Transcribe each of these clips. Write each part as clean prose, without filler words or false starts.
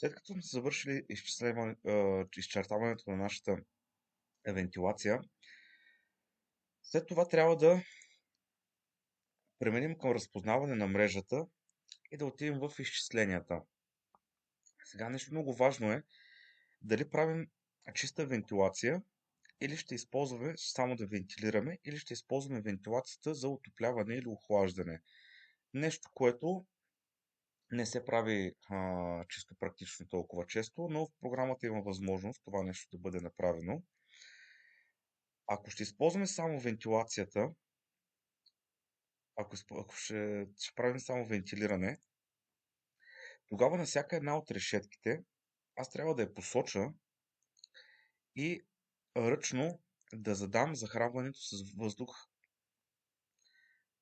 След като сме завършили изчертаването на нашата вентилация, след това трябва да преминем към разпознаване на мрежата и да отидем в изчисленията. Сега нещо много важно е дали правим чиста вентилация или ще използваме само да вентилираме, или ще използваме вентилацията за отопляване или охлаждане. Нещо, което не се прави чисто практично толкова често, но в програмата има възможност това нещо да бъде направено. Ако ще използваме само вентилацията, ако ще правим само вентилиране, тогава на всяка една от решетките аз трябва да я посоча и ръчно да задам захранването с въздух,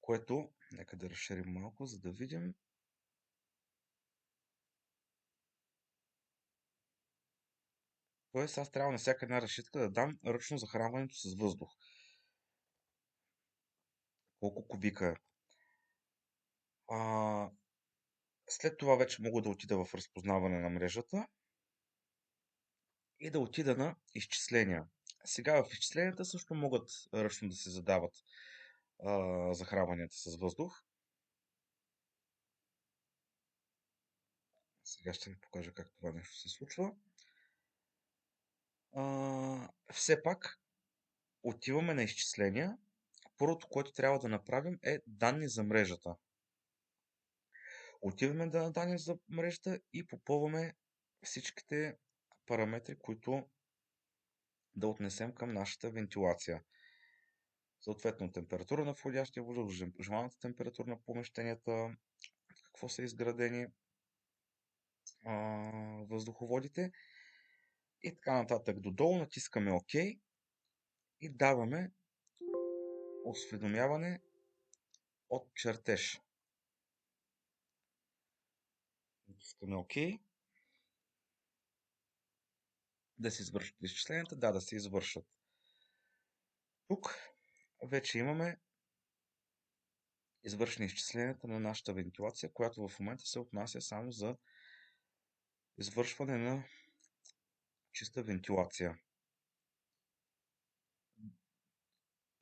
което, нека да разширим малко, за да видим. Тоест аз трябва на всяка една решетка да дам ръчно захранването с въздух. Колко кубика е. А, След това вече мога да отида в разпознаване на мрежата и да отида на изчисления. Сега в изчисленията също могат ръчно да се задават захранванията с въздух. Сега ще ви покажа как това нещо се случва. Все пак отиваме на изчисления. Първото, което трябва да направим е данни за мрежата. Отиваме на данни за мрежата и попълваме всичките параметри, които да отнесем към нашата вентилация. Съответно, температура на входящия въздух, желаната температура на помещенията, какво са изградени въздуховодите и така нататък. Додолу натискаме ОК и даваме осведомяване от чертеж. Натискаме ОК. Да се извършат изчисленията? Да, да се извършат. Тук вече имаме извършени изчисленията на нашата вентилация, която в момента се отнася само за извършване на чиста вентилация.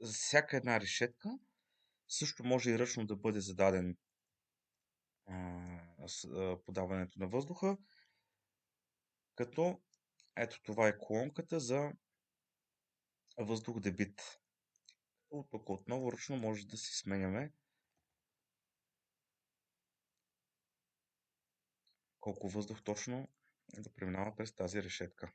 За всяка една решетка също може и ръчно да бъде зададен подаването на въздуха, като ето това е колонката за въздух дебит. Тук отново ръчно може да си сменяме колко въздух точно да преминава през тази решетка.